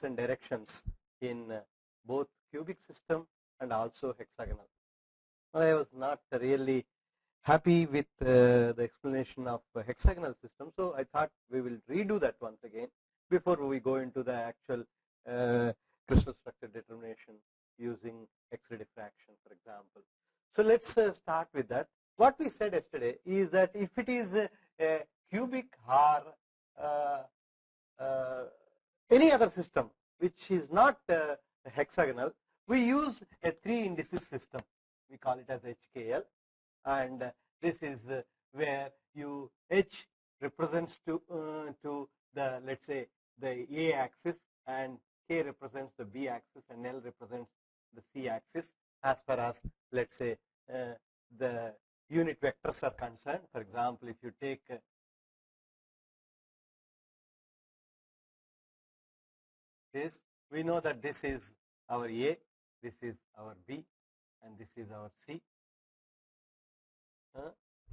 and directions in both cubic system and also hexagonal. I was not really happy with the explanation of hexagonal system, so I thought we will redo that once again before we go into the actual crystal structure determination using X-ray diffraction, for example. So let's start with that. What we said yesterday is that if it is a cubic or any other system which is not hexagonal, we use a 3 indices system. We call it as HKL, and this is where you H represents to the, let's say, the A axis, and K represents the B axis, and L represents the C axis as far as, let's say, the unit vectors are concerned. For example, if you take this, we know that this is our A, this is our B, and this is our C.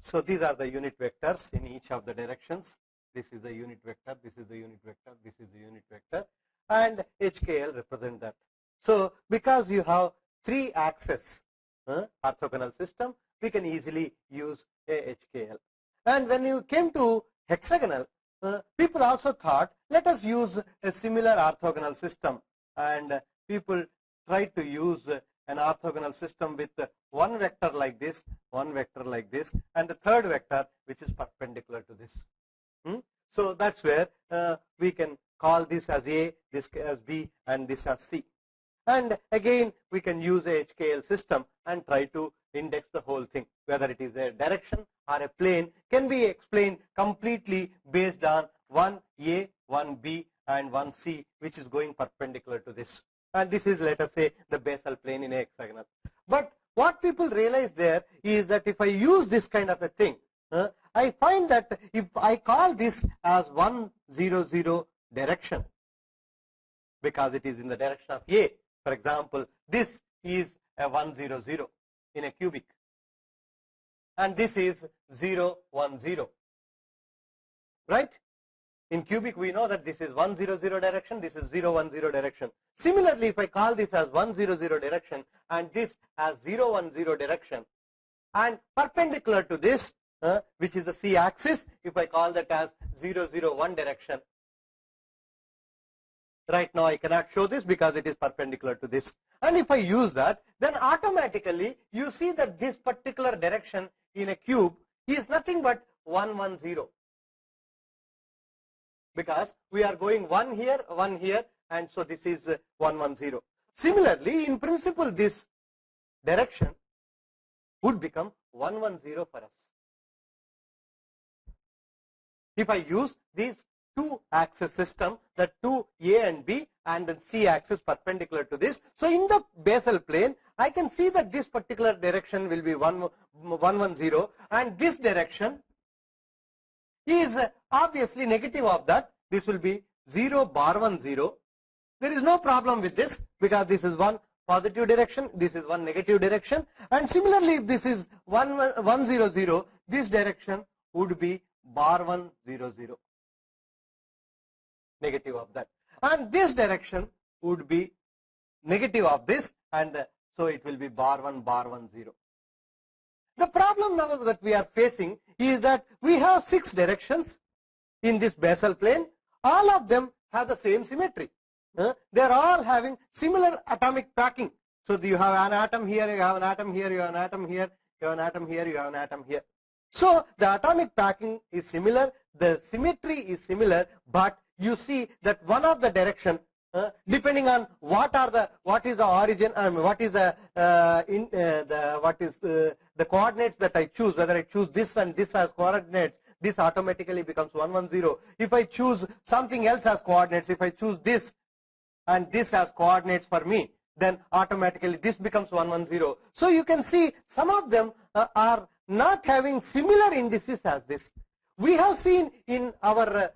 So these are the unit vectors in each of the directions. This is the unit vector, this is the unit vector, this is the unit vector, and HKL represent that. So because you have 3 axes orthogonal system, we can easily use a HKL. And when you came to hexagonal, people also thought, let us use a similar orthogonal system, and people tried to use an orthogonal system with one vector like this, one vector like this, and the third vector which is perpendicular to this. So that's where we can call this as A, this as B, and this as C. And again, we can use a HKL system and try to index the whole thing. Whether it is a direction or a plane can be explained completely based on one A, one B, and one C, which is going perpendicular to this. And this is, let us say, the basal plane in a hexagonal. But what people realize there is that if I use this kind of a thing, I find that if I call this as 1, 0, 0 direction, because it is in the direction of A, for example, this is a 1, 0, 0 in a cubic, and this is 0, 1, 0, right? In cubic, we know that this is 1, 0, 0 direction, this is 0, 1, 0 direction. Similarly, if I call this as 1, 0, 0 direction and this as 0, 1, 0 direction, and perpendicular to this, which is the C axis, if I call that as 0, 0, 1 direction, right now I cannot show this because it is perpendicular to this. And if I use that, then automatically you see that this particular direction in a cube is nothing but 1, 1, 0. Because we are going 1 here, and so this is 1, 1, 0. Similarly, in principle, this direction would become 1, 1, 0 for us. If I use these 2 axis system, the 2 A and B, and then C axis perpendicular to this. So in the basal plane, I can see that this particular direction will be 1, 1, 0, and this direction is obviously negative of that. This will be 0, bar 1, 0. There is no problem with this because this is one positive direction, this is one negative direction, and similarly if this is 1, 1, 0, 0, this direction would be bar 1, 0, 0, negative of that, and this direction would be negative of this, and so it will be bar 1, 0. The problem now that we are facing is that we have 6 directions in this basal plane. All of them have the same symmetry. They are all having similar atomic packing. So you have an atom here, you have an atom here, you have an atom here, you have an atom here, you have an atom here. So the atomic packing is similar, the symmetry is similar, but you see that one of the direction, depending on what is the origin, what is the coordinates that I choose, whether I choose this and this as coordinates, this automatically becomes 1, 1, 0. If I choose something else as coordinates, if I choose this and this as coordinates for me, then automatically this becomes 1, 1, 0. So you can see some of them are not having similar indices as this. We have seen in our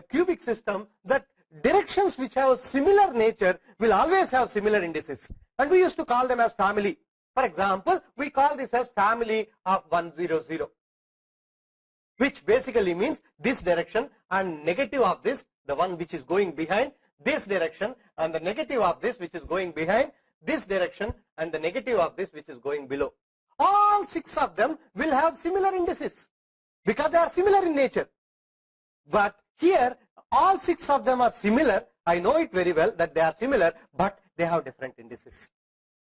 cubic system that directions which have similar nature will always have similar indices, and we used to call them as family. For example, we call this as family of 1, 0, 0, which basically means this direction and negative of this, the one which is going behind, this direction and the negative of this which is going behind this direction and the negative of this which is going below. All 6 of them will have similar indices because they are similar in nature. But here all 6 of them are similar. I know it very well that they are similar, but they have different indices.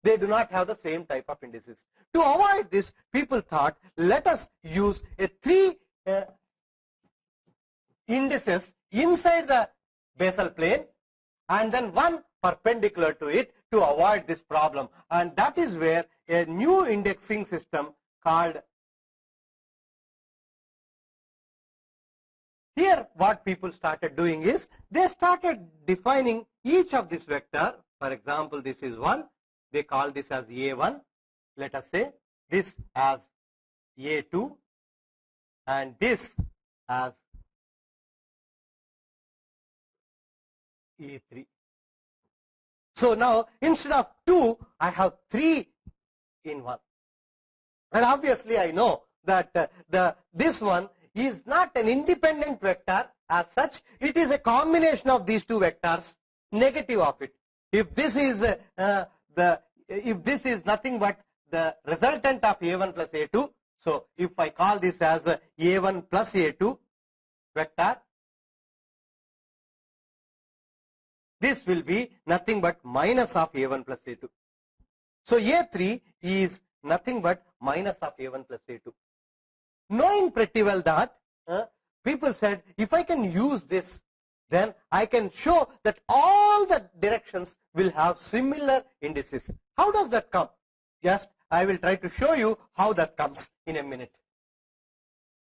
They do not have the same type of indices. To avoid this, people thought, let us use a 3 indices inside the basal plane and then one perpendicular to it to avoid this problem. And that is where a new indexing system called, here what people started doing is they started defining each of this vector. For example, this is 1. They call this as A1. Let us say this as A2 and this as A3. So now instead of 2, I have 3 in 1. And obviously I know that this one is not an independent vector as such. It is a combination of these 2 vectors, negative of it. If this is nothing but the resultant of A1 plus A2, so if I call this as A1 plus A2 vector, this will be nothing but minus of A1 plus A2. So A3 is nothing but minus of A1 plus A2. Knowing pretty well that, people said, if I can use this, then I can show that all the directions will have similar indices. How does that come? Just I will try to show you how that comes in a minute.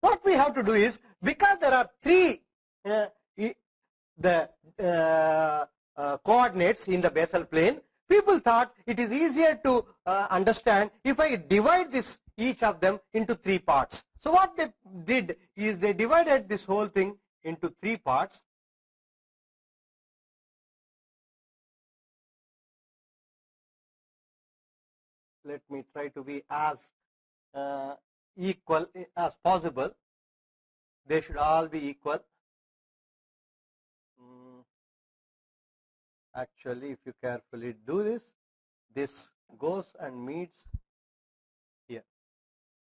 What we have to do is, because there are 3 coordinates in the basal plane, people thought it is easier to understand if I divide this each of them into 3 parts. So what they did is they divided this whole thing into 3 parts. Let me try to be as equal as possible. They should all be equal. Actually, if you carefully do this, this goes and meets here,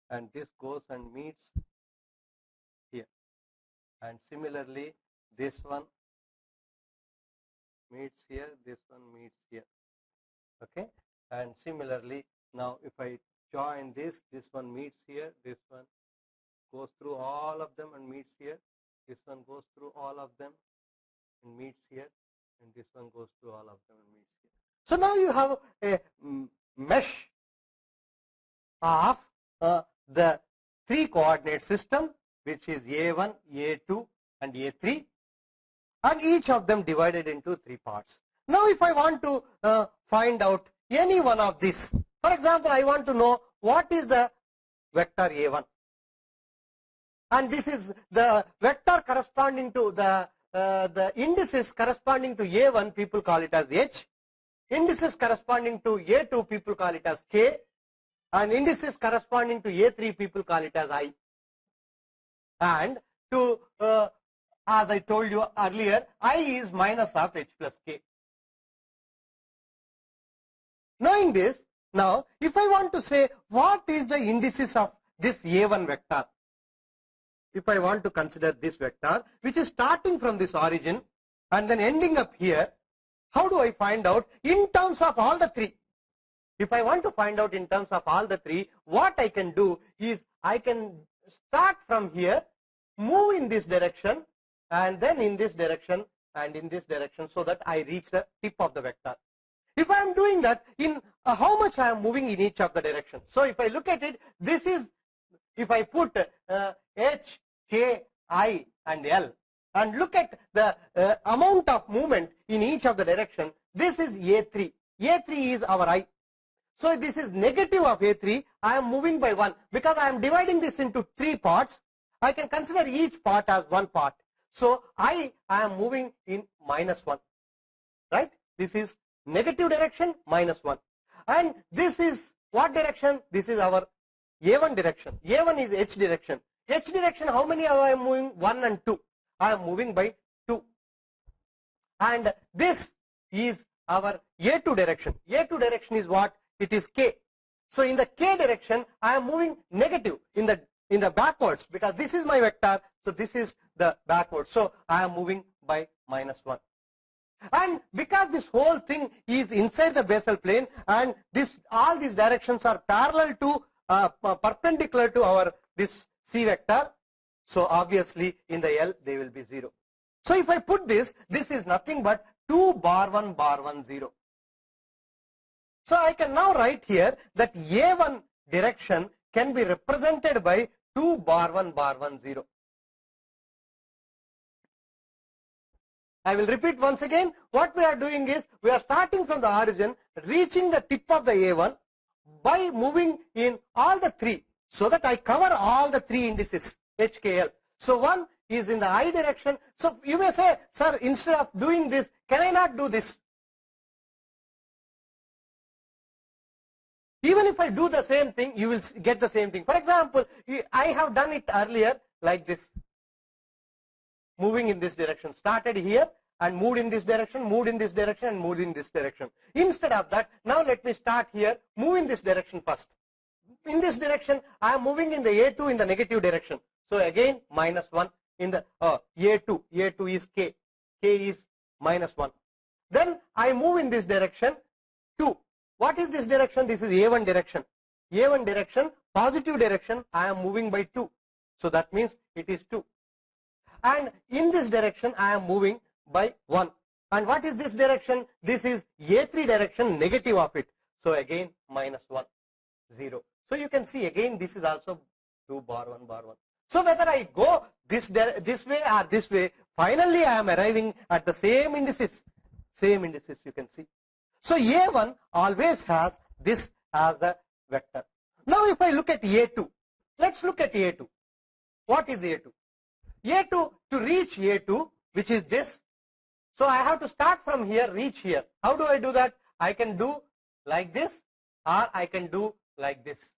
and this goes and meets here, and similarly this one meets here, this one meets here. Okay, and similarly now if I join this one meets here, this one goes through all of them and meets here, this one goes through all of them and meets here, and this one goes through all of them and meets here. So now you have a mesh of the 3 coordinate system, which is A1, A2 and A3, and each of them divided into 3 parts. Now if I want to find out any one of these, for example, I want to know what is the vector A1, and this is the vector corresponding to the indices corresponding to A1, people call it as H, indices corresponding to A2, people call it as K, and indices corresponding to A3, people call it as I. And to as I told you earlier, I is minus of H plus K. Knowing this, now if I want to say what is the indices of this A1 vector, if I want to consider this vector which is starting from this origin and then ending up here, how do I find out in terms of all the 3? If I want to find out in terms of all the 3, what I can do is I can start from here, move in this direction, and then in this direction and in this direction, so that I reach the tip of the vector. If I am doing that, in how much I am moving in each of the directions. So if I look at it, this is, if I put H, K, I and L and look at the amount of movement in each of the direction, this is A3. A3 is our I. So this is negative of A3. I am moving by 1. Because I am dividing this into 3 parts, I can consider each part as 1 part. So I am moving in minus 1. Right? This is negative direction, minus 1. And this is what direction? This is our A1 direction. A1 is H direction. H direction, how many I am moving? 1 and 2. I am moving by 2. And this is our A2 direction. A2 direction is what? It is K. So in the K direction, I am moving negative in the backwards, because this is my vector. So this is the backwards. So I am moving by -1. And because this whole thing is inside the basal plane, and all these directions are parallel to perpendicular to our this C vector, so obviously in the L they will be 0. So if I put this is nothing but 2 bar 1 bar 1 0. So I can now write here that A1 direction can be represented by 2 bar 1 bar 1 0. I will repeat once again. What we are doing is, we are starting from the origin, reaching the tip of the A1 by moving in all the 3, so that I cover all the 3 indices HKL. So 1 is in the I direction. So you may say, sir, instead of doing this, can I not do this? Even if I do the same thing, you will get the same thing. For example, I have done it earlier like this. Moving in this direction, started here and moved in this direction, moved in this direction, and moved in this direction. Instead of that, now let me start here, move in this direction first. In this direction, I am moving in the A2 in the negative direction. So again, -1 in the A2. A2 is K. K is -1. Then I move in this direction, 2. What is this direction? This is A1 direction. A1 direction, positive direction, I am moving by 2. So that means it is 2. And in this direction, I am moving by 1. And what is this direction? This is A3 direction, negative of it. So again, -1, 0. So you can see again, this is also 2 bar 1 bar 1. So whether I go this way or this way, finally I am arriving at the same indices. Same indices you can see. So A1 always has this as the vector. Now if I look at A2, let's look at A2. What is A2? A2, to reach A2, which is this. So I have to start from here, reach here. How do I do that? I can do like this, or I can do like this.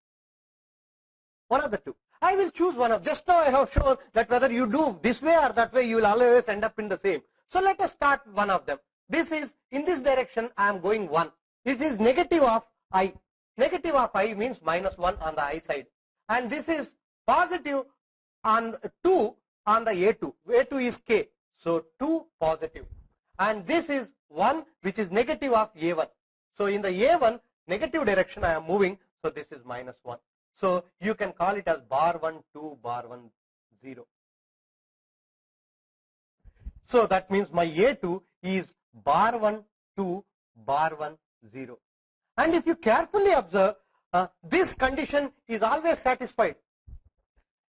One of the two. I will choose one of. Just now I have shown that whether you do this way or that way, you will always end up in the same. So let us start one of them. This is, in this direction, I am going 1. This is negative of I. Negative of I means -1 on the I side. And this is positive on 2 on the A2. A2 is K. So 2 positive. And this is 1, which is negative of A1. So in the A1 negative direction I am moving. So this is -1. So you can call it as bar 1, 2, bar 1, 0. So that means my A2 is bar 1, 2, bar 1, 0. And if you carefully observe, this condition is always satisfied.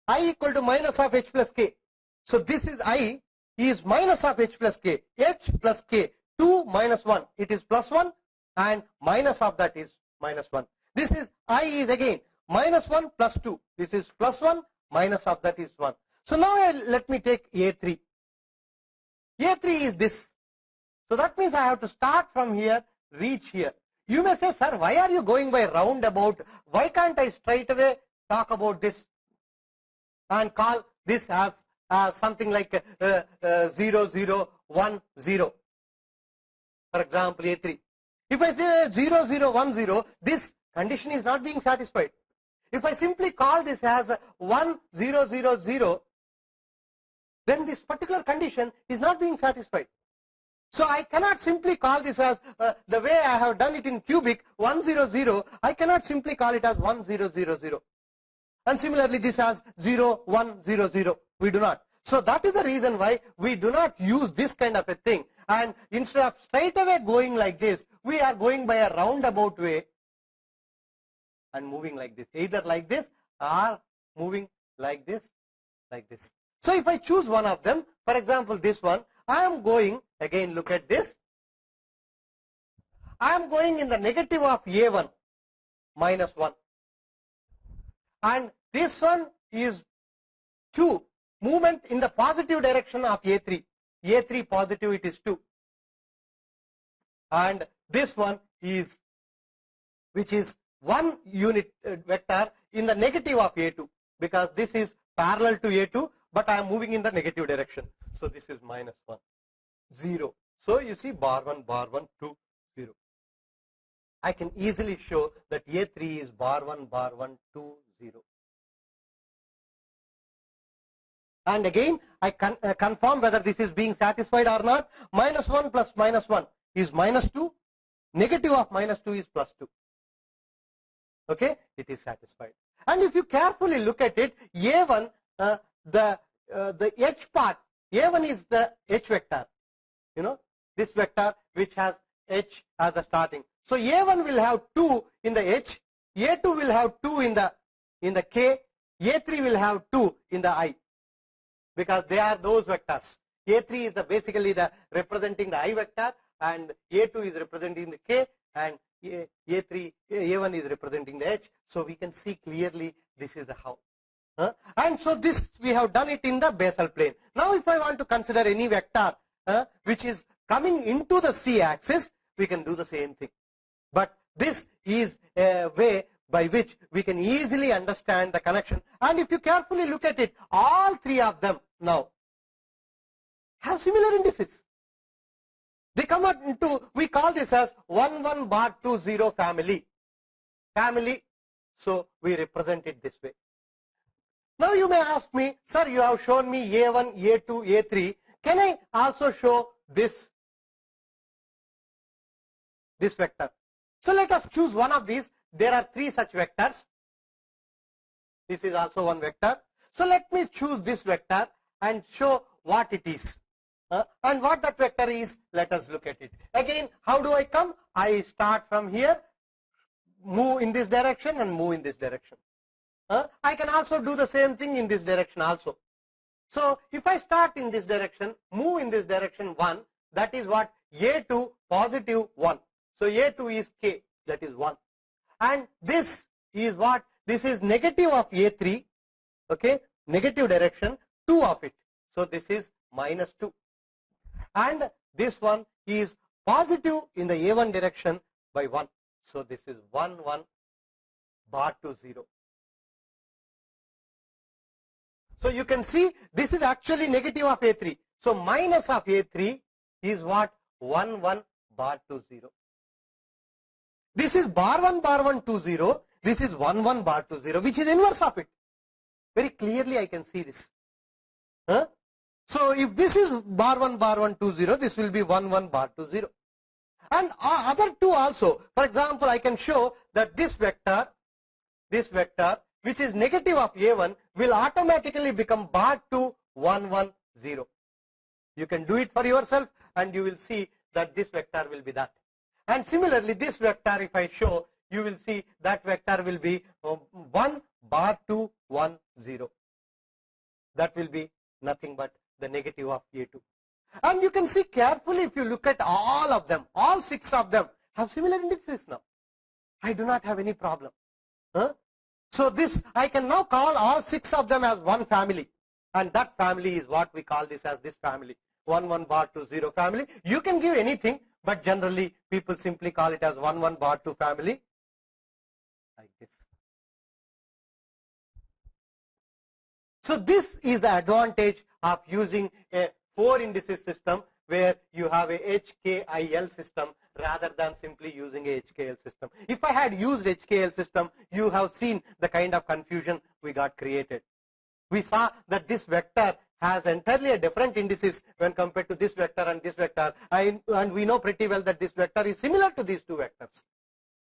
I equal to minus of H plus K. So this is I is minus of H plus K. H plus K, 2 minus 1. It is plus 1, and minus of that is -1. This is I is again -1 plus 2. This is plus 1, minus of that is 1. So now let me take A3. A3 is this. So that means I have to start from here, reach here. You may say, sir, why are you going by roundabout? Why can't I straight away talk about this and call this as something like 0, 0, 1, 0? For example, A3. If I say 0, 0, 1, 0, this condition is not being satisfied. If I simply call this as 1, 0, 0, 0, then this particular condition is not being satisfied. So I cannot simply call this as the way I have done it in cubic 1, 0, 0. I cannot simply call it as 1, 0, 0, 0. And similarly this as 0, 1, 0, 0. We do not. So that is the reason why we do not use this kind of a thing. And instead of straight away going like this, we are going by a roundabout way and moving like this. Either like this or moving like this, like this. So if I choose one of them, for example this one, I am going, again look at this, I am going in the negative of A1, -1. And this one is 2, movement in the positive direction of A3. A3 positive, it is 2. And this one is, which is 1 unit vector in the negative of A2, because this is parallel to A2, but I am moving in the negative direction. So this is -1, 0. So you see bar 1, 2, 0. I can easily show that A3 is bar 1, 2, 0. And again, I confirm whether this is being satisfied or not. Minus 1 plus minus 1 is minus 2. Negative of minus 2 is plus 2. Okay, it is satisfied. And if you carefully look at it, A1, the H part, A1 is the H vector. You know, this vector which has H as a starting. So A1 will have 2 in the H, A2 will have 2 in the K, A3 will have 2 in the I, because they are those vectors. A3 is basically representing the I vector, and A2 is representing the K, and A1 is representing the H. So we can see clearly this is the how. And so this we have done it in the basal plane. Now if I want to consider any vector which is coming into the C axis, we can do the same thing. But this is a way by which we can easily understand the connection. And if you carefully look at it, all three of them now have similar indices. They come out into, we call this as 1, 1, bar 2, 0 family. So we represent it this way. Now you may ask me, sir, you have shown me A1, A2, A3. Can I also show this vector? So let us choose one of these. There are three such vectors. This is also one vector. So let me choose this vector and show what it is. And what that vector is, let us look at it. Again, how do I come? I start from here, move in this direction and move in this direction. I can also do the same thing in this direction also. So if I start in this direction, move in this direction 1, that is what? A2 positive 1. So A2 is K, that is 1. And this is what? This is negative of A3, okay, negative direction, 2 of it. So this is minus 2. And this one is positive in the A1 direction by 1. So this is 1, 1, bar 2, 0. So you can see this is actually negative of A3. So minus of A3 is what? 1, 1, bar 2, 0. This is bar 1, 2, 0. This is 1, 1, bar 2, 0, which is inverse of it. Very clearly I can see this. So if this is bar 1, 2, 0, this will be 1, 1, bar 2, 0. And other two also. For example, I can show that this vector, which is negative of A1, will automatically become bar 2, 1, 1, 0. You can do it for yourself and you will see that this vector will be that. And similarly, this vector, if I show, you will see that vector will be 1, bar 2, 1, 0. That will be nothing but the negative of A2. And you can see carefully, if you look at all of them, all 6 of them have similar indices now. I do not have any problem. So this, I can now call all 6 of them as one family. And that family is what we call this as this family. 1, 1, bar 2, 0 family. You can give anything, but generally people simply call it as 1, 1, bar 2 family. Like this. So this is the advantage of using a 4 indices system where you have a HKIL system rather than simply using a HKL system. If I had used HKL system, you have seen the kind of confusion we got created. We saw that this vector has entirely a different indices when compared to this vector and this vector. And we know pretty well that this vector is similar to these two vectors.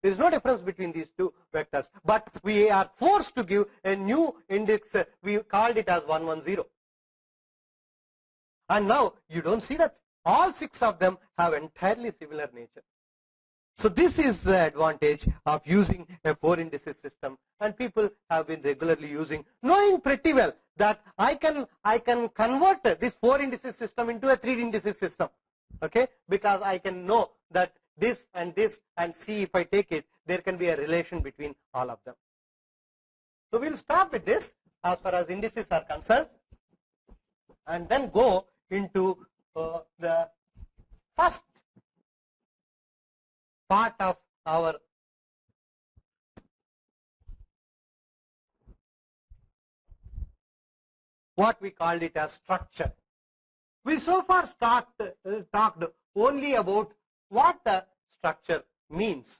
There is no difference between these two vectors. But we are forced to give a new index. We called it as 1, 1, 0. And now you don't see that. All 6 of them have entirely similar nature. So this is the advantage of using a 4 indices system, and people have been regularly using, knowing pretty well that I can convert this 4 indices system into a 3 indices system, okay? Because I can know that this and see if I take it, there can be a relation between all of them. So we'll stop with this as far as indices are concerned, and then go into the first part of our what we called it as structure. We so far talked only about what the structure means.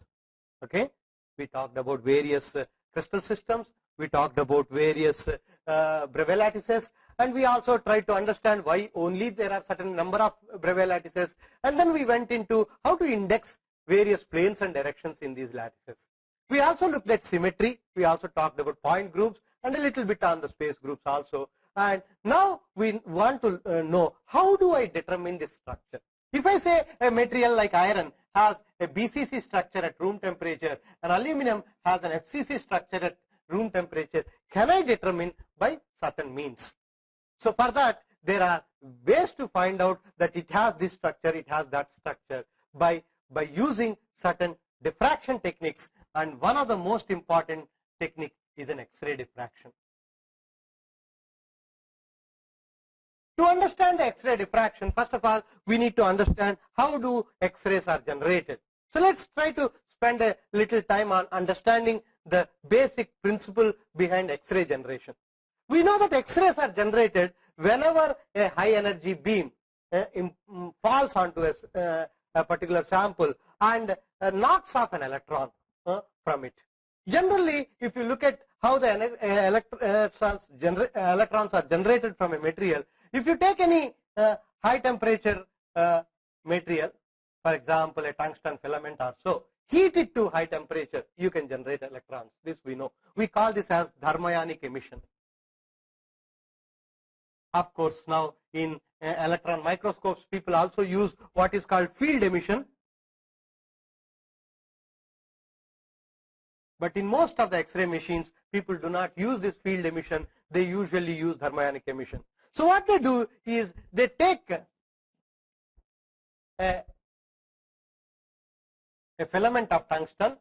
Okay, we talked about various crystal systems, we talked about various Bravais lattices, and we also tried to understand why only there are certain number of Bravais lattices, and then we went into how to index various planes and directions in these lattices. We also looked at symmetry, we also talked about point groups and a little bit on the space groups also. And now we want to know, how do I determine this structure? If I say a material like iron has a BCC structure at room temperature and aluminum has an FCC structure at room temperature, can I determine by certain means? So for that, there are ways to find out that it has this structure, it has that structure by using certain diffraction techniques, and one of the most important technique is an X-ray diffraction. To understand the X-ray diffraction, first of all, we need to understand how do X-rays are generated. So let's try to spend a little time on understanding the basic principle behind X-ray generation. We know that X-rays are generated whenever a high energy beam falls onto a particular sample and knocks off an electron from it. Generally, if you look at how the electrons are generated from a material, if you take any high temperature material, for example a tungsten filament or so, heat it to high temperature, you can generate electrons. This we know. We call this as thermionic emission. Of course, now in electron microscopes, people also use what is called field emission. But in most of the X-ray machines, people do not use this field emission. They usually use thermionic emission. So what they do is they take a filament of tungsten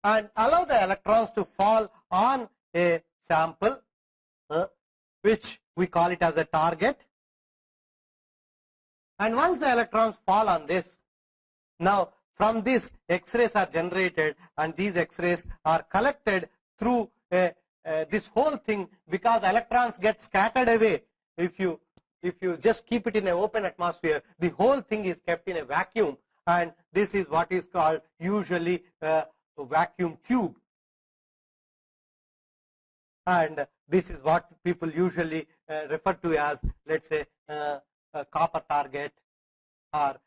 and allow the electrons to fall on a sample, which we call it as a target. And once the electrons fall on this, now from this X-rays are generated, and these X-rays are collected through this whole thing, because electrons get scattered away. If you just keep it in an open atmosphere, the whole thing is kept in a vacuum, and this is what is called usually a vacuum tube. And this is what people usually refer to as, let's say, a copper target or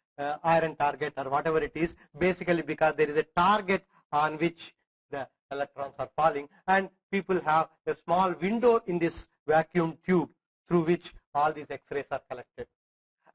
iron target or whatever it is, basically because there is a target on which the electrons are falling, and people have a small window in this vacuum tube through which all these X-rays are collected.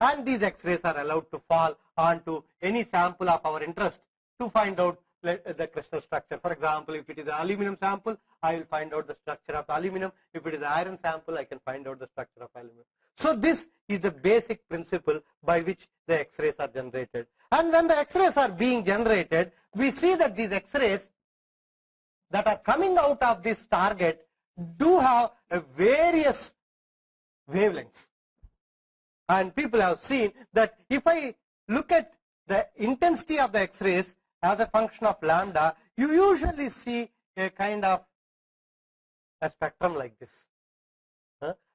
And these X-rays are allowed to fall onto any sample of our interest to find out the crystal structure. For example, if it is an aluminum sample, I will find out the structure of the aluminum. If it is an iron sample, I can find out the structure of aluminum. So this is the basic principle by which the X-rays are generated. And when the X-rays are being generated, we see that these X-rays that are coming out of this target do have a various wavelengths. And people have seen that if I look at the intensity of the X-rays as a function of lambda, you usually see a kind of a spectrum like this.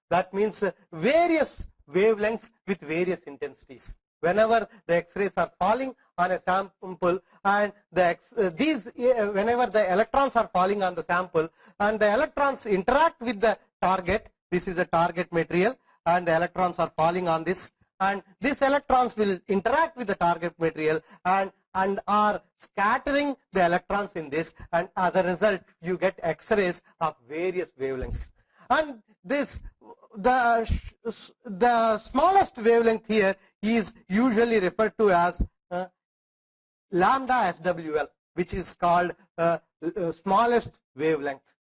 That means various wavelengths with various intensities. Whenever the X-rays are falling on a sample, and whenever the electrons are falling on the sample, and the electrons interact with the target, this is the target material, and the electrons are falling on this, and these electrons will interact with the target material and are scattering the electrons in this, and as a result you get X-rays of various wavelengths. And this, the smallest wavelength here is usually referred to as lambda SWL, which is called smallest wavelength.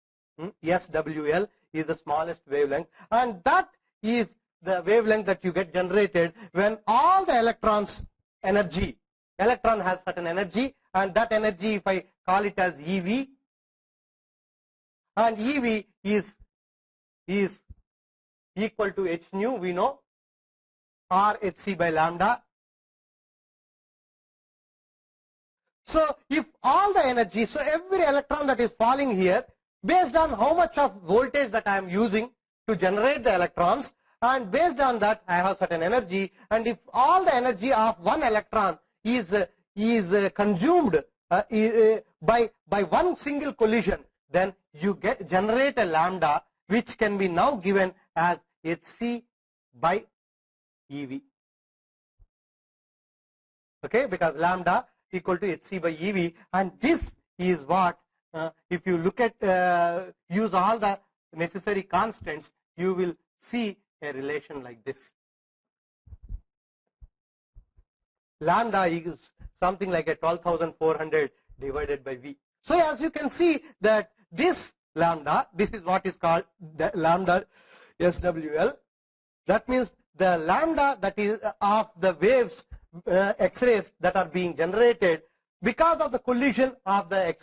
SWL is the smallest wavelength, and that is the wavelength that you get generated when all the electrons energy, electron has certain energy, and that energy, if I call it as EV, and EV is equal to h nu, we know, or hc by lambda. So if all the energy, so every electron that is falling here, based on how much of voltage that I am using to generate the electrons, and based on that I have certain energy, and if all the energy of one electron is consumed by one single collision, then you generate a lambda which can be now given as hc by ev. Okay, because lambda equal to hc by ev, and this is what if you look at use all the necessary constants, you will see a relation like this. Lambda is something like a 12,400 divided by V. So as you can see that this lambda, this is what is called the lambda SWL. That means the lambda that is of the waves X-rays that are being generated because of the collision of the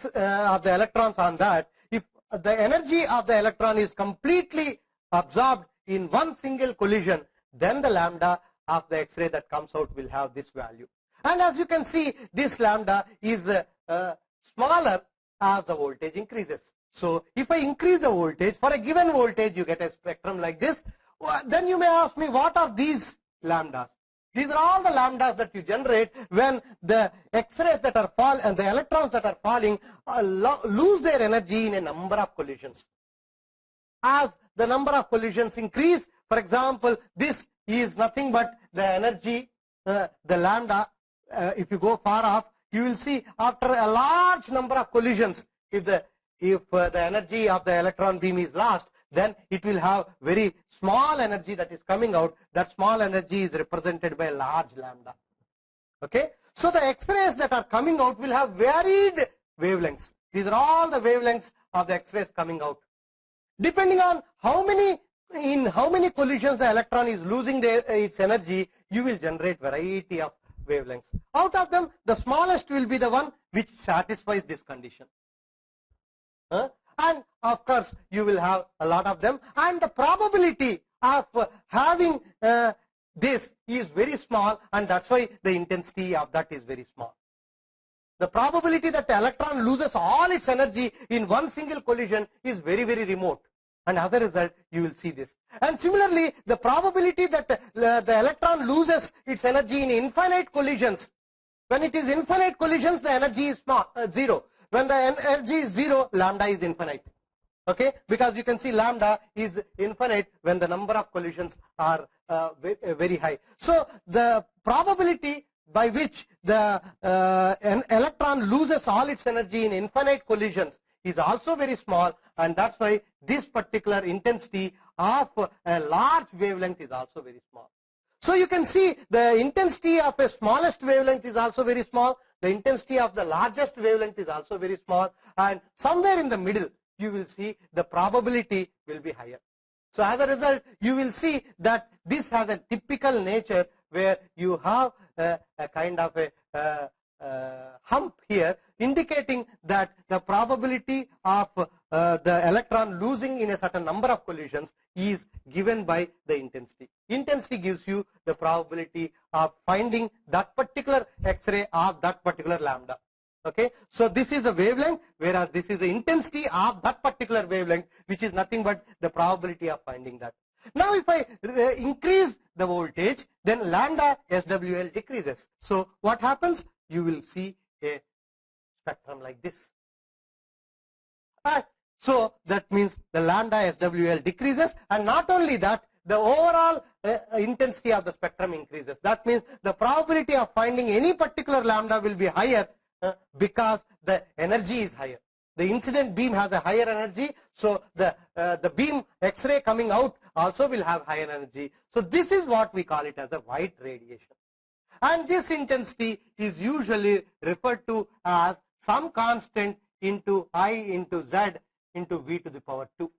electrons on that. If the energy of the electron is completely absorbed in one single collision, then the lambda of the X-ray that comes out will have this value. And as you can see, this lambda is smaller as the voltage increases. So if I increase the voltage, for a given voltage you get a spectrum like this. Then you may ask me, what are these lambdas? These are all the lambdas that you generate when the X-rays that are falling and the electrons that are falling lose their energy in a number of collisions. As the number of collisions increase, for example, this is nothing but the energy, the lambda. If you go far off, you will see after a large number of collisions, if the energy of the electron beam is lost, then it will have very small energy that is coming out. That small energy is represented by a large lambda. Okay, so the X-rays that are coming out will have varied wavelengths. These are all the wavelengths of the X-rays coming out. Depending on in how many collisions the electron is losing its energy, you will generate variety of wavelengths. Out of them, the smallest will be the one which satisfies this condition. And of course, you will have a lot of them, and the probability of having this is very small, and that's why the intensity of that is very small. The probability that the electron loses all its energy in one single collision is very, very remote. And as a result, you will see this. And similarly, the probability that the electron loses its energy in infinite collisions, when it is infinite collisions, the energy is zero. When the energy is zero, lambda is infinite. Okay, because you can see lambda is infinite when the number of collisions are very high. So the probability by which an electron loses all its energy in infinite collisions is also very small, and that's why this particular intensity of a large wavelength is also very small. So you can see the intensity of a smallest wavelength is also very small, the intensity of the largest wavelength is also very small, and somewhere in the middle you will see the probability will be higher. So as a result, you will see that this has a typical nature where you have a kind of a hump here, indicating that the probability of the electron losing in a certain number of collisions is given by the intensity. Intensity gives you the probability of finding that particular X-ray of that particular lambda. Okay, so this is the wavelength, whereas this is the intensity of that particular wavelength, which is nothing but the probability of finding that. Now if I increase the voltage, then lambda SWL decreases. So what happens? You will see a spectrum like this. So that means the lambda SWL decreases, and not only that, the overall intensity of the spectrum increases. That means the probability of finding any particular lambda will be higher because the energy is higher. The incident beam has a higher energy, so the beam X-ray coming out also will have higher energy. So this is what we call it as a white radiation. And this intensity is usually referred to as some constant into I into Z into V to the power 2.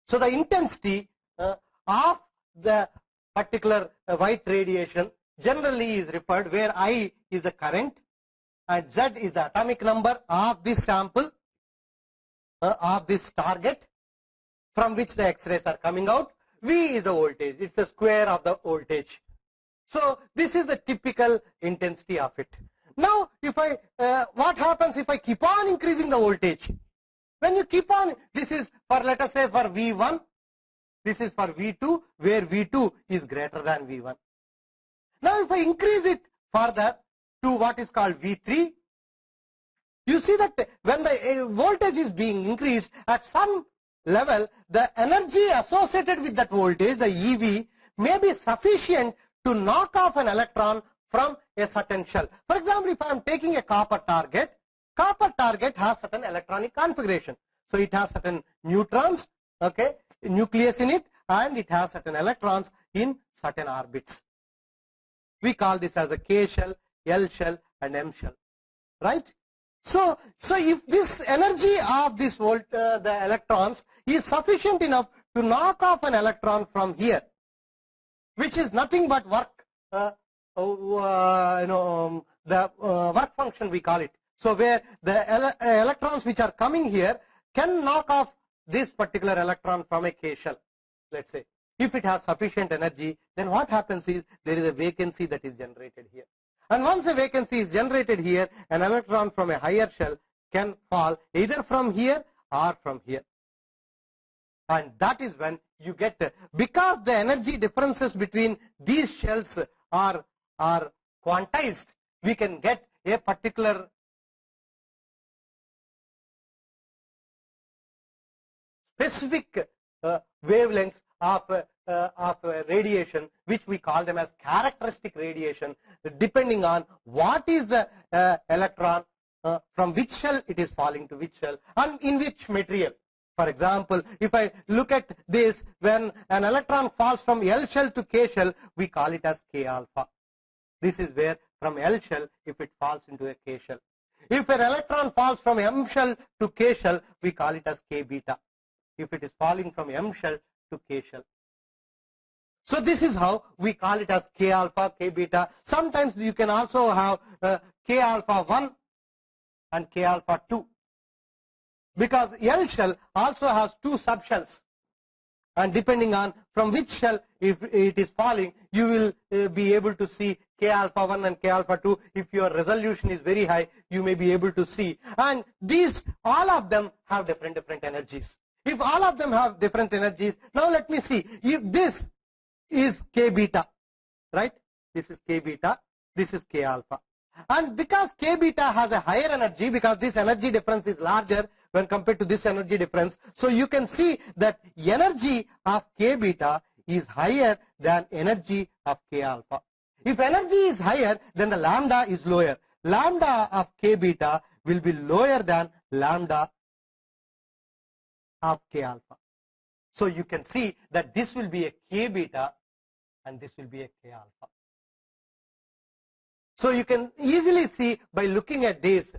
So the intensity of the particular white radiation generally is referred, where I is the current and Z is the atomic number of this sample, of this target from which the X-rays are coming out. V is the voltage, it's a square of the voltage. So this is the typical intensity of it. Now if what happens if I keep on increasing the voltage? When you keep on, this is for, let us say, for V1, This is for V2, where V2 is greater than V1. Now if I increase it further to what is called V3, you see that when the voltage is being increased at some level, the energy associated with that voltage, the EV, may be sufficient to knock off an electron from a certain shell. For example, if I am taking a copper target has certain electronic configuration. So it has certain neutrons, okay, nucleus in it, and it has certain electrons in certain orbits. We call this as a K shell, L shell, and M shell, right? So if this energy of this the electrons is sufficient enough to knock off an electron from here, which is nothing but work, the work function we call it. So where the electrons which are coming here can knock off this particular electron from a K shell, let's say. If it has sufficient energy, then what happens is there is a vacancy that is generated here. And once a vacancy is generated here, an electron from a higher shell can fall either from here or from here. And that is when you get, because the energy differences between these shells are quantized, we can get a particular specific wavelengths of radiation, which we call them as characteristic radiation, depending on what is the electron, from which shell it is falling to which shell, and in which material. For example, if I look at this, when an electron falls from L shell to K shell, we call it as K alpha. This is where from L shell, if it falls into a K shell. If an electron falls from M shell to K shell, we call it as K beta. If it is falling from M shell to K shell. So this is how we call it as K alpha, K beta. Sometimes you can also have K alpha 1 and K alpha 2. Because L shell also has two subshells. And depending on from which shell if it is falling, you will be able to see K alpha 1 and K alpha 2. If your resolution is very high, you may be able to see. And these, all of them have different energies. If all of them have different energies, now let me see. If this is K beta, right? This is K beta, this is K alpha. And because K beta has a higher energy, because this energy difference is larger when compared to this energy difference, so you can see that energy of K beta is higher than energy of K alpha. If energy is higher, then the lambda is lower. Lambda of K beta will be lower than lambda of K alpha. So you can see that this will be a K beta and this will be a K alpha. So you can easily see by looking at this,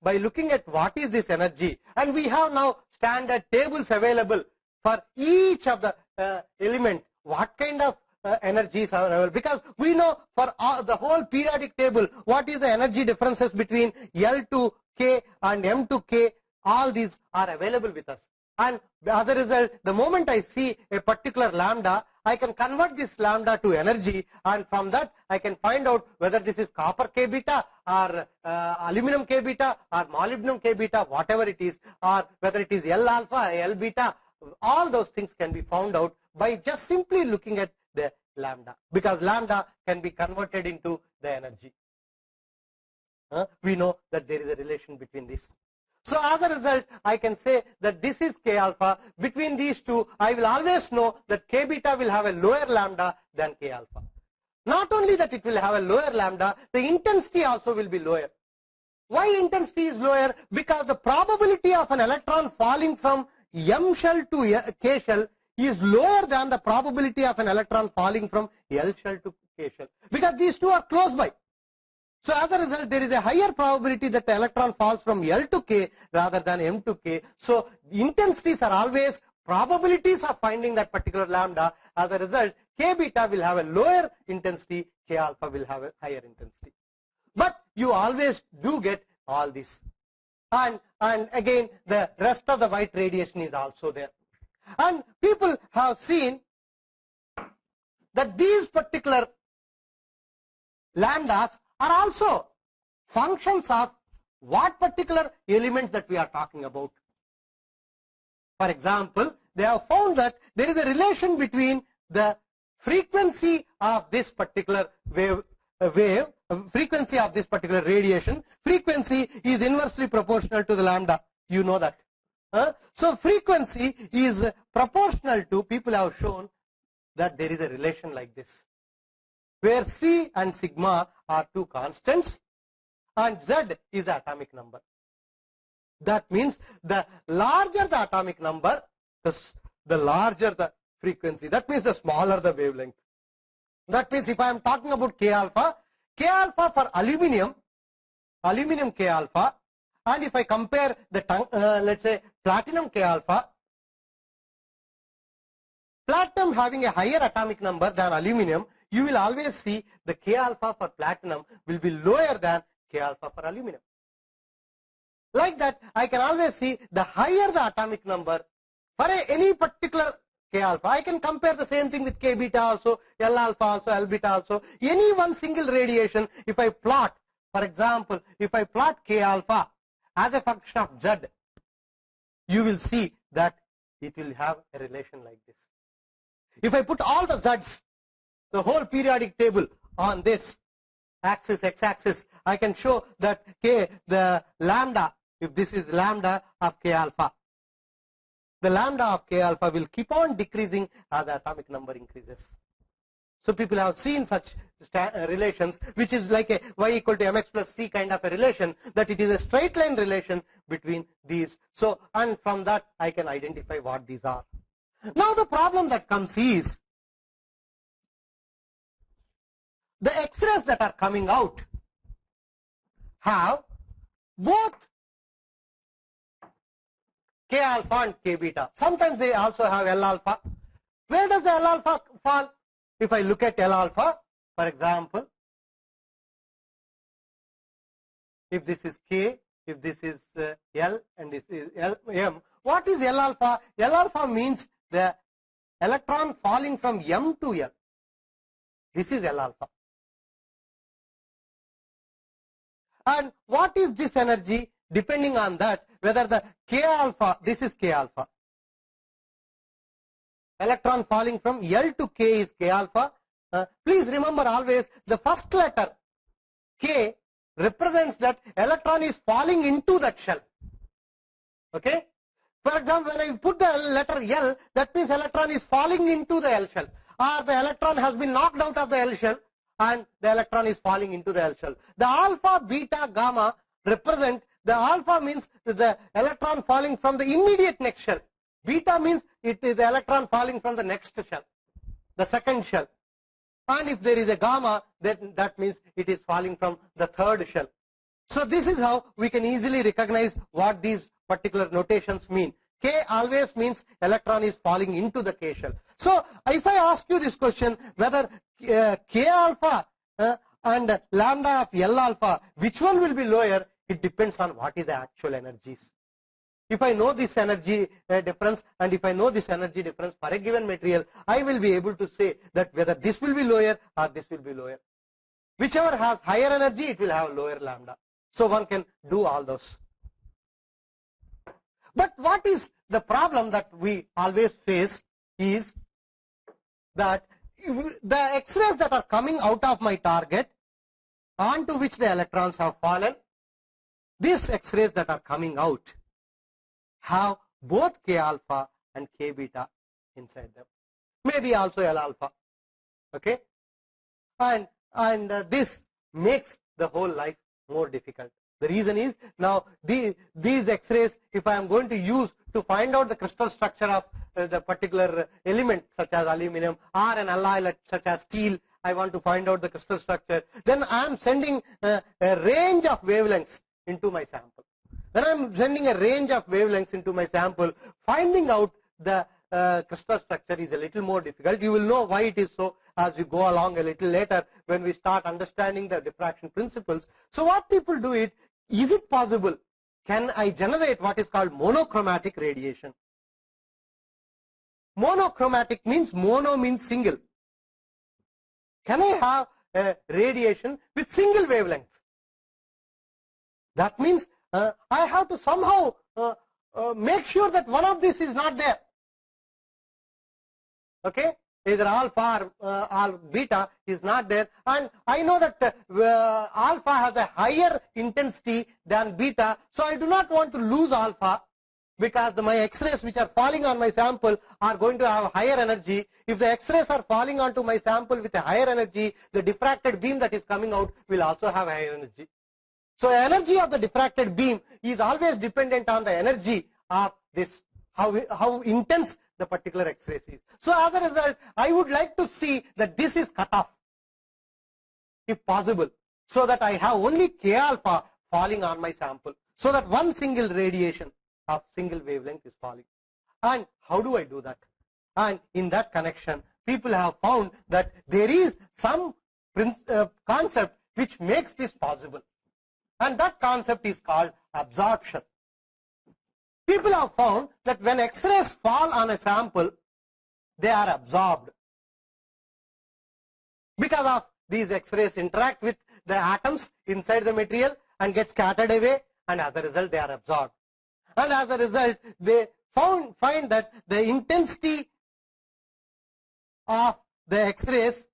by looking at what is this energy, and we have now standard tables available for each of the element, what kind of energies are available, because we know for the whole periodic table what is the energy differences between L to K and M to K. All these are available with us. And as a result, the moment I see a particular lambda, I can convert this lambda to energy, and from that I can find out whether this is copper K beta or aluminum K beta or molybdenum K beta, whatever it is, or whether it is L alpha, L beta. All those things can be found out by just simply looking at the lambda, because lambda can be converted into the energy. We know that there is a relation between this. So as a result, I can say that this is K alpha. Between these two, I will always know that K beta will have a lower lambda than K alpha. Not only that it will have a lower lambda, the intensity also will be lower. Why intensity is lower? Because the probability of an electron falling from M shell to K shell is lower than the probability of an electron falling from L shell to K shell. Because these two are close by. So as a result, there is a higher probability that the electron falls from L to K rather than M to K. So intensities are always probabilities of finding that particular lambda. As a result, K beta will have a lower intensity, K alpha will have a higher intensity. But you always do get all this. And again, the rest of the white radiation is also there. And people have seen that these particular lambdas are also functions of what particular element that we are talking about. For example, they have found that there is a relation between the frequency of this particular frequency of this particular radiation. Frequency is inversely proportional to the lambda. You know that. So frequency is proportional to, people have shown that there is a relation like this, where C and sigma are two constants and Z is the atomic number. That means the larger the atomic number, the larger the frequency. That means the smaller the wavelength. That means if I am talking about K alpha for aluminium K alpha, and if I compare the let's say platinum K alpha, platinum having a higher atomic number than aluminium, you will always see the K alpha for platinum will be lower than K alpha for aluminium. Like that, I can always see the higher the atomic number for any particular K alpha. I can compare the same thing with K beta also, L alpha also, L beta also. Any one single radiation, if I plot, for example, if I plot K alpha as a function of Z, you will see that it will have a relation like this. If I put all the Z's, the whole periodic table on this axis, x-axis, I can show that the lambda, if this is lambda of K alpha, the lambda of K alpha will keep on decreasing as the atomic number increases. So people have seen such relations, which is like a y equal to mx plus c kind of a relation, that it is a straight line relation between these. So, and from that I can identify what these are. Now the problem that comes is, the X-rays that are coming out have both K alpha and K beta. Sometimes they also have L alpha. Where does the L alpha fall? If I look at L alpha, for example, if this is K, if this is L and this is M, what is L alpha? L alpha means the electron falling from M to L. This is L alpha. And what is this energy? Depending on that, whether the K alpha, this is K alpha. Electron falling from L to K is K alpha. Please remember always the first letter K represents that electron is falling into that shell. Okay? For example, when I put the letter L, that means electron is falling into the L shell, or the electron has been knocked out of the L shell and the electron is falling into the L shell. The alpha, beta, gamma represent, the alpha means the electron falling from the immediate next shell. Beta means it is the electron falling from the next shell, the second shell. And if there is a gamma, then that means it is falling from the third shell. So this is how we can easily recognize what these particular notations mean. K always means electron is falling into the K shell. So if I ask you this question, whether K alpha and lambda of L alpha, which one will be lower, it depends on what is the actual energies. If I know this energy difference, and if I know this energy difference for a given material, I will be able to say that whether this will be lower or this will be lower. Whichever has higher energy, it will have lower lambda. So one can do all those. But what is the problem that we always face is that the X-rays that are coming out of my target, onto which the electrons have fallen, these X-rays that are coming out have both K alpha and K beta inside them. Maybe also L alpha. Okay? And this makes the whole life more difficult. The reason is, now these X-rays, if I am going to use to find out the crystal structure of the particular element such as aluminum, or an alloy such as steel, I want to find out the crystal structure, then I am sending a range of wavelengths into my sample. When I am sending a range of wavelengths into my sample, finding out the crystal structure is a little more difficult. You will know why it is so as we go along a little later when we start understanding the diffraction principles. So what people do is it possible, can I generate what is called monochromatic radiation? Monochromatic means, mono means single. Can I have a radiation with single wavelength? That means I have to somehow make sure that one of these is not there. Okay, either alpha or beta is not there, and I know that alpha has a higher intensity than beta, so I do not want to lose alpha, because my X-rays which are falling on my sample are going to have higher energy. If the X-rays are falling onto my sample with a higher energy, the diffracted beam that is coming out will also have higher energy. So energy of the diffracted beam is always dependent on the energy of this, how intense the particular X-rays is. So as a result, I would like to see that this is cut off, if possible, so that I have only K alpha falling on my sample, so that one single radiation of single wavelength is falling. And how do I do that? And in that connection, people have found that there is some concept which makes this possible. And that concept is called absorption. People have found that when X-rays fall on a sample, they are absorbed. Because of these X-rays interact with the atoms inside the material and get scattered away, and as a result they are absorbed. And as a result, they find that the intensity of the X-rays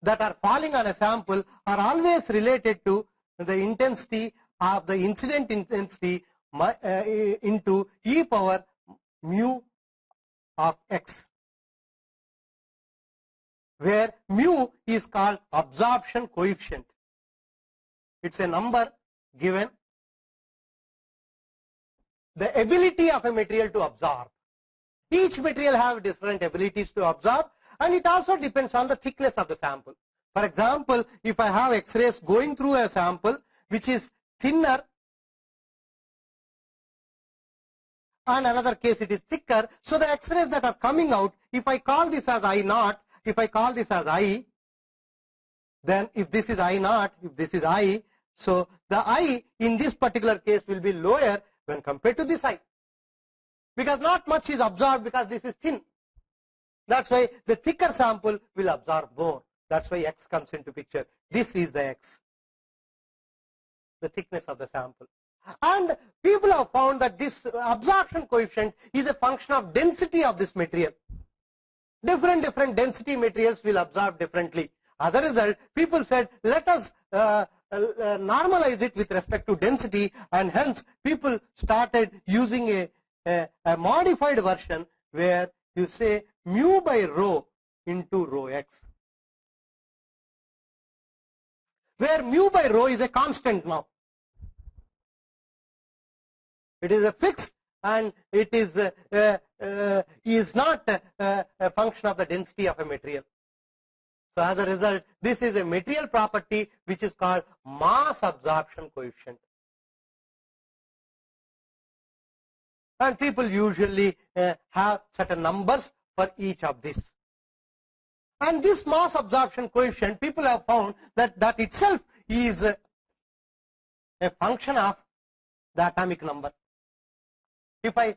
that are falling on a sample are always related to the intensity of the incident intensity into e power mu of x, where mu is called absorption coefficient. It's a number given the ability of a material to absorb. Each material have different abilities to absorb, and it also depends on the thickness of the sample. For example, if I have X-rays going through a sample which is thinner, and another case it is thicker, so the X-rays that are coming out, if I call this as I naught, if I call this as I, then if this is I naught, if this is I, so the I in this particular case will be lower when compared to this I, because not much is absorbed because this is thin. That's why the thicker sample will absorb more. That's why X comes into picture. This is the X, the thickness of the sample. And people have found that this absorption coefficient is a function of density of this material. Different density materials will absorb differently. As a result, people said, let us normalize it with respect to density, and hence people started using a modified version where you say mu by rho into rho x, where mu by rho is a constant now. It is a fixed, and it is not a function of the density of a material. So as a result, this is a material property which is called mass absorption coefficient. And people usually have certain numbers for each of this. And this mass absorption coefficient, people have found that that itself is a function of the atomic number. If I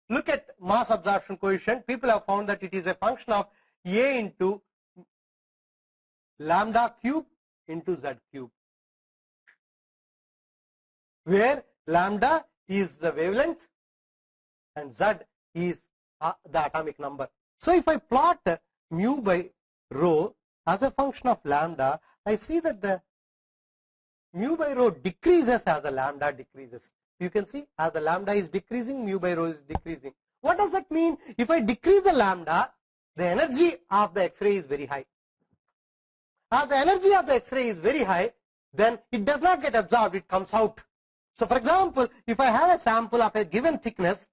look at mass absorption coefficient, people have found that it is a function of A into lambda cube into Z cube, where lambda is the wavelength and Z is the atomic number. So if I plot mu by rho as a function of lambda, I see that the mu by rho decreases as the lambda decreases. You can see as the lambda is decreasing, mu by rho is decreasing. What does that mean? If I decrease the lambda, the energy of the X-ray is very high. As the energy of the X-ray is very high, then it does not get absorbed, it comes out. So for example, if I have a sample of a given thickness,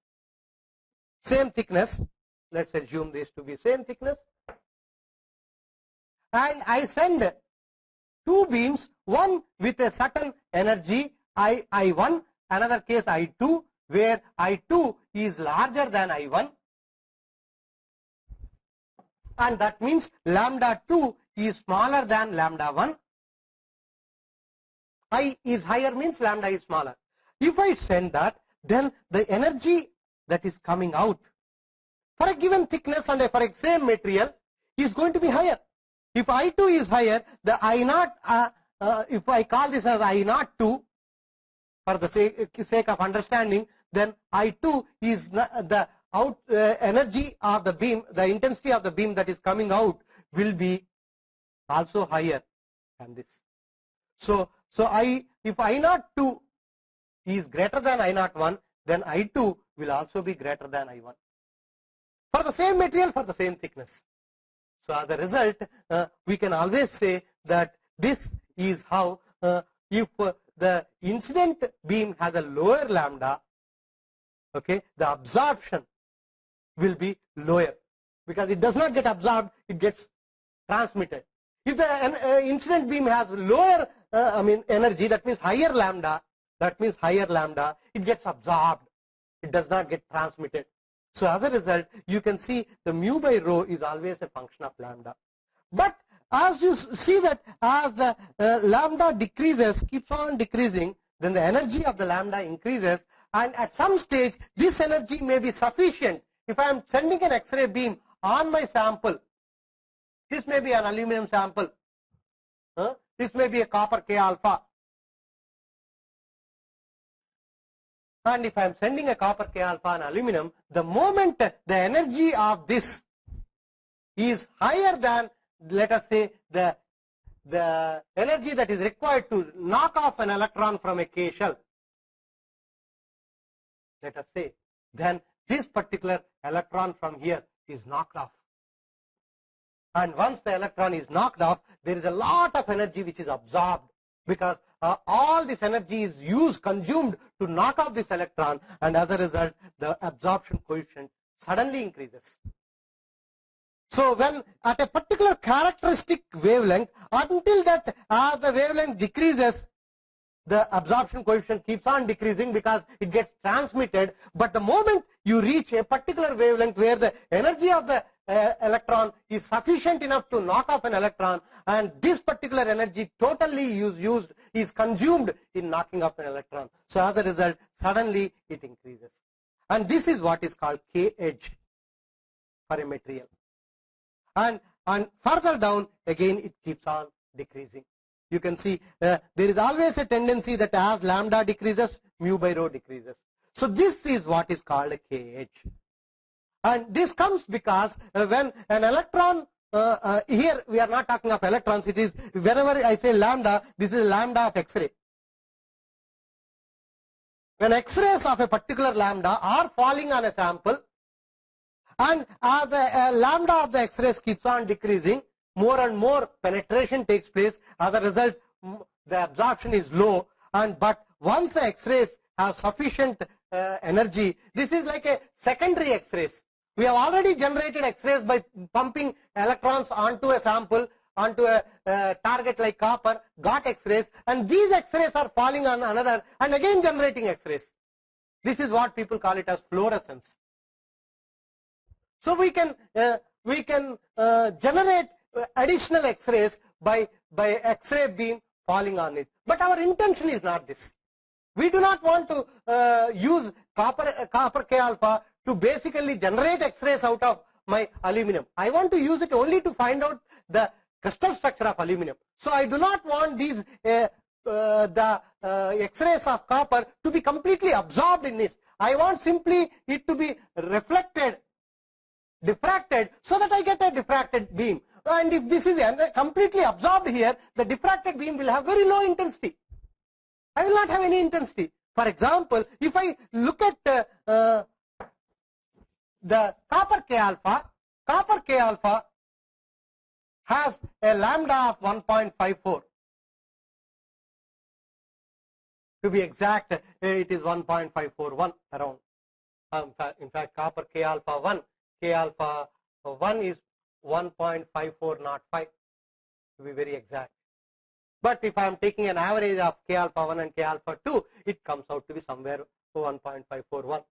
same thickness, let's assume this to be same thickness, and I send two beams, one with a certain energy I1, another case I2, where I2 is larger than I1, and that means lambda 2 is smaller than lambda 1. I is higher means lambda is smaller. If I send that, then the energy that is coming out for a given thickness and for a same material is going to be higher. If I2 is higher, the I0, if I call this as I02 for the sake of understanding, then I2 is the energy of the beam, the intensity of the beam that is coming out will be also higher than this. So if I02 is greater than I01, then I2 will also be greater than I1 for the same material, for the same thickness. So as a result, we can always say that this is how if the incident beam has a lower lambda, okay, the absorption will be lower because it does not get absorbed, it gets transmitted. If the incident beam has lower energy, that means higher lambda, it gets absorbed, it does not get transmitted. So as a result, you can see the mu by rho is always a function of lambda. But as you see that as the lambda decreases, keeps on decreasing, then the energy of the lambda increases, and at some stage this energy may be sufficient. If I am sending an X-ray beam on my sample, this may be an aluminum sample, this may be a copper K alpha, and if I am sending a copper K alpha and aluminum, the moment the energy of this is higher than, let us say, the energy that is required to knock off an electron from a K shell, let us say, then this particular electron from here is knocked off. And once the electron is knocked off, there is a lot of energy which is absorbed, because all this energy is consumed to knock off this electron, and as a result the absorption coefficient suddenly increases. So when at a particular characteristic wavelength, until that as the wavelength decreases, the absorption coefficient keeps on decreasing because it gets transmitted. But the moment you reach a particular wavelength where the energy of the electron is sufficient enough to knock off an electron, and this particular energy totally is consumed in knocking off an electron. So as a result, suddenly it increases. And this is what is called K edge for a material. And further down, again it keeps on decreasing. You can see there is always a tendency that as lambda decreases, mu by rho decreases. So this is what is called a K edge. And this comes because when an electron, here we are not talking of electrons, it is, whenever I say lambda, this is lambda of X-ray. When X-rays of a particular lambda are falling on a sample, and as the lambda of the X-rays keeps on decreasing, more and more penetration takes place. As a result, the absorption is low, but once the X-rays have sufficient energy, this is like a secondary X-rays. We have already generated X-rays by pumping electrons onto a sample, onto a target like copper, got X-rays, and these X-rays are falling on another and again generating X-rays. This is what people call it as fluorescence. So we can generate additional X-rays by X-ray beam falling on it. But our intention is not this. We do not want to use copper K alpha to basically generate X-rays out of my aluminum. I want to use it only to find out the crystal structure of aluminum. So I do not want these the X-rays of copper to be completely absorbed in this. I want simply it to be reflected, diffracted, so that I get a diffracted beam. And if this is completely absorbed here, the diffracted beam will have very low intensity. I will not have any intensity. For example, if I look at the copper K alpha has a lambda of 1.54. To be exact, it is 1.541 around. In fact, copper K alpha 1 is 1.5405 to be very exact. But if I am taking an average of K alpha 1 and K alpha 2, it comes out to be somewhere 1.541.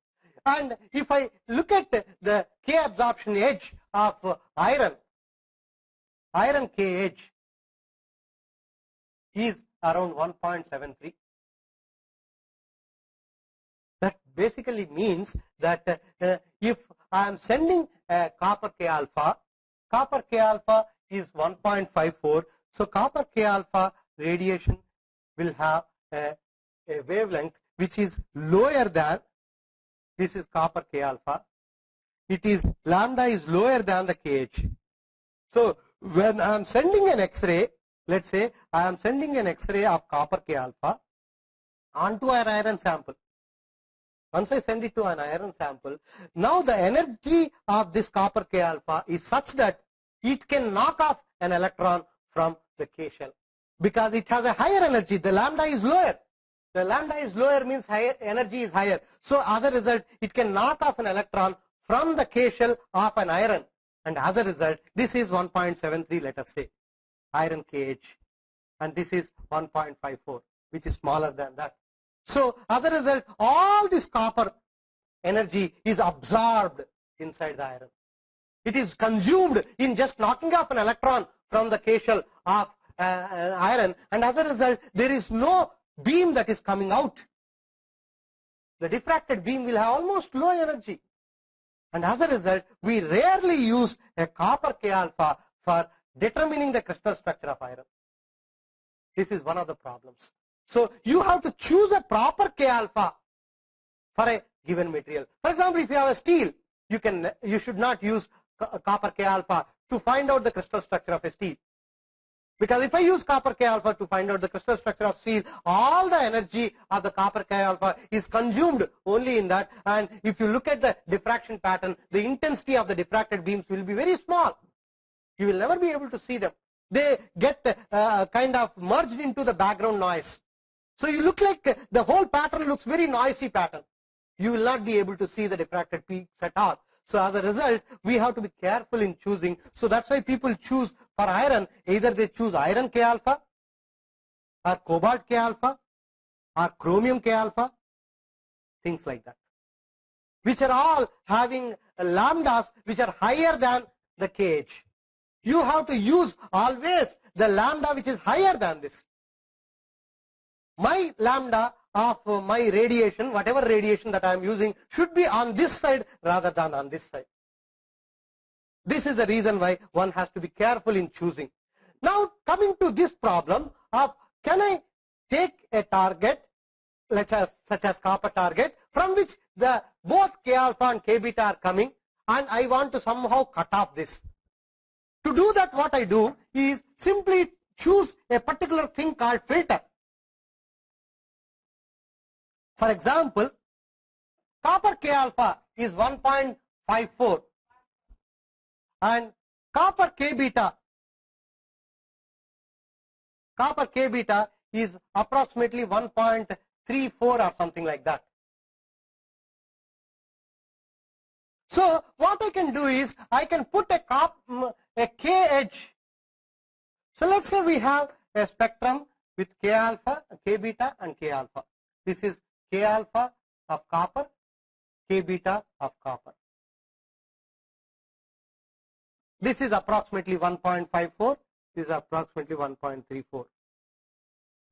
And if I look at the K absorption edge of iron K edge is around 1.73. That basically means that if I am sending a copper K alpha is 1.54. So copper K alpha radiation will have a wavelength which is lower than, this is copper K alpha, it is lambda is lower than the KH. So when I am sending an X-ray, let's say I am sending an X-ray of copper K alpha onto an iron sample. Once I send it to an iron sample, now the energy of this copper K alpha is such that it can knock off an electron from the K shell because it has a higher energy. The lambda is lower. The lambda is lower means higher energy is higher. So as a result, it can knock off an electron from the K shell of an iron. And as a result, this is 1.73, let us say, iron KH. And this is 1.54, which is smaller than that. So as a result, all this copper energy is absorbed inside the iron. It is consumed in just knocking off an electron from the K shell of an iron. And as a result, there is no beam that is coming out. The diffracted beam will have almost low energy. And as a result, we rarely use a copper K alpha for determining the crystal structure of iron. This is one of the problems. So you have to choose a proper K alpha for a given material. For example, if you have a steel, you should not use copper K alpha to find out the crystal structure of a steel. Because if I use copper K alpha to find out the crystal structure of steel, all the energy of the copper K alpha is consumed only in that. And if you look at the diffraction pattern, the intensity of the diffracted beams will be very small. You will never be able to see them. They get kind of merged into the background noise. So you look like the whole pattern looks very noisy pattern. You will not be able to see the diffracted peaks at all. So as a result, we have to be careful in choosing. So that's why people choose for iron, either they choose iron K alpha or cobalt K alpha or chromium K alpha, things like that, which are all having lambdas which are higher than the KH. You have to use always the lambda which is higher than this. My lambda of my radiation, whatever radiation that I am using, should be on this side rather than on this side. This is the reason why one has to be careful in choosing. Now coming to this problem of, can I take a target such as copper target from which the both K alpha and K beta are coming, and I want to somehow cut off this. To do that, what I do is simply choose a particular thing called filter. For example, copper K alpha is 1.54 and copper K beta is approximately 1.34 or something like that. So what I can do is I can put a KH. So let's say we have a spectrum with K alpha, K beta and K alpha. This is K alpha of copper, K beta of copper. This is approximately 1.54. This is approximately 1.34.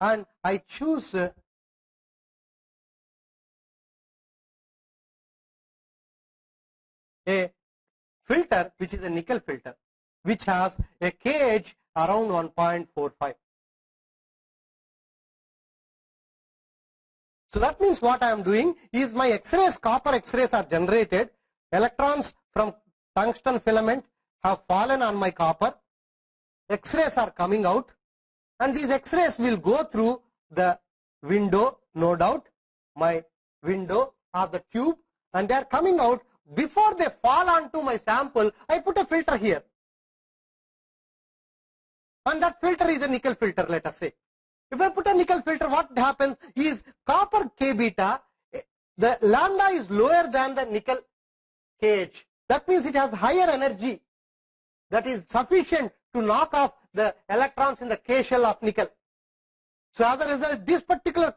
And I choose a filter which is a nickel filter, which has a KH around 1.45. So that means what I am doing is my X-rays, copper X-rays are generated, electrons from tungsten filament have fallen on my copper, X-rays are coming out, and these X-rays will go through the window, no doubt, my window of the tube, and they are coming out. Before they fall onto my sample, I put a filter here. And that filter is a nickel filter, let us say. If I put a nickel filter, what happens is copper K beta, the lambda is lower than the nickel KH. That means it has higher energy that is sufficient to knock off the electrons in the K shell of nickel. So as a result, this particular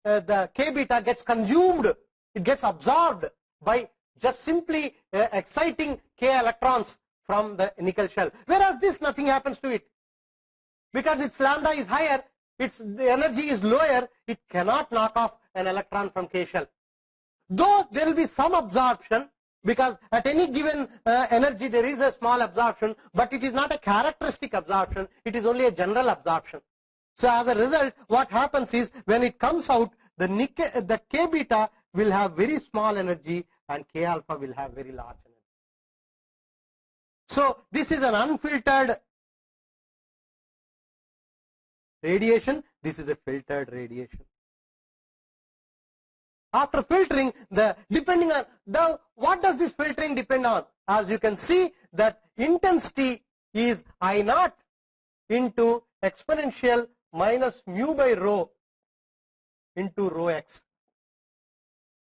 the K beta gets consumed, it gets absorbed by just simply exciting K electrons from the nickel shell. Whereas this, nothing happens to it. Because its lambda is higher, the energy is lower, it cannot knock off an electron from K shell. Though there will be some absorption, because at any given energy there is a small absorption, but it is not a characteristic absorption, it is only a general absorption. So as a result, what happens is when it comes out, the K beta will have very small energy and K alpha will have very large energy. So this is an unfiltered radiation. This is a filtered radiation. After filtering, depending on what does this filtering depend on? As you can see, that intensity is I naught into exponential minus mu by rho into rho x.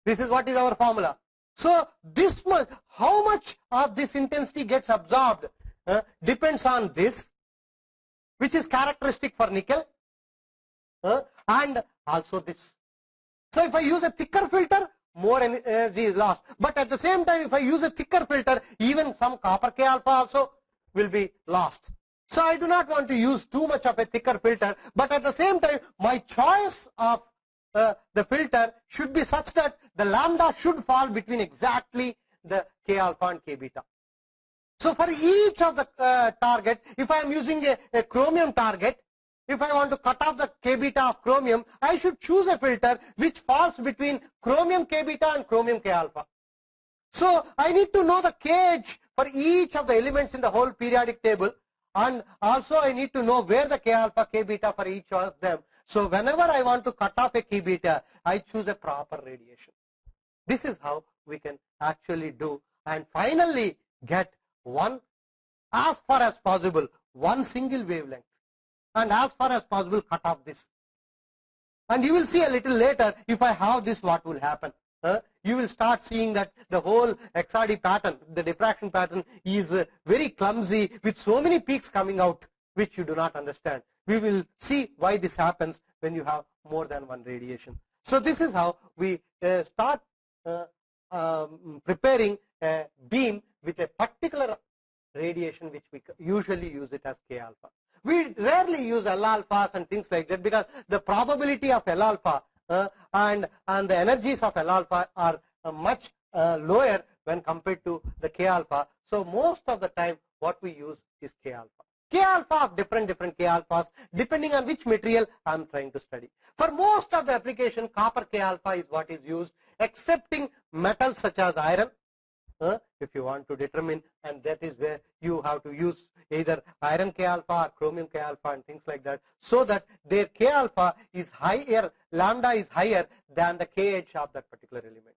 This is what is our formula. So this much, how much of this intensity gets absorbed depends on this, which is characteristic for nickel, and also this. So if I use a thicker filter, more energy is lost. But at the same time, if I use a thicker filter, even some copper K alpha also will be lost. So I do not want to use too much of a thicker filter, but at the same time, my choice of the filter should be such that the lambda should fall between exactly the K alpha and K beta. So for each of the target, if I am using a chromium target, if I want to cut off the K beta of chromium, I should choose a filter which falls between chromium K beta and chromium K alpha. So I need to know the KH for each of the elements in the whole periodic table, and also I need to know where the K alpha, K beta for each of them. So whenever I want to cut off a K beta, I choose a proper radiation. This is how we can actually do, and finally get one, as far as possible, one single wavelength, and as far as possible cut off this. And you will see a little later, if I have this, what will happen. You will start seeing that the whole XRD pattern, the diffraction pattern, is very clumsy with so many peaks coming out, which you do not understand. We will see why this happens when you have more than one radiation. So this is how we start preparing a beam with a particular radiation, which we usually use it as K alpha. We rarely use L alphas and things like that, because the probability of L alpha and the energies of L alpha are much lower when compared to the K alpha. So most of the time what we use is K alpha. K alpha of different K alphas, depending on which material I am trying to study. For most of the application, copper K alpha is what is used, excepting metals such as iron. If you want to determine, and that is where you have to use either iron K alpha or chromium K alpha and things like that, so that their K alpha is higher, lambda is higher than the KH of that particular element.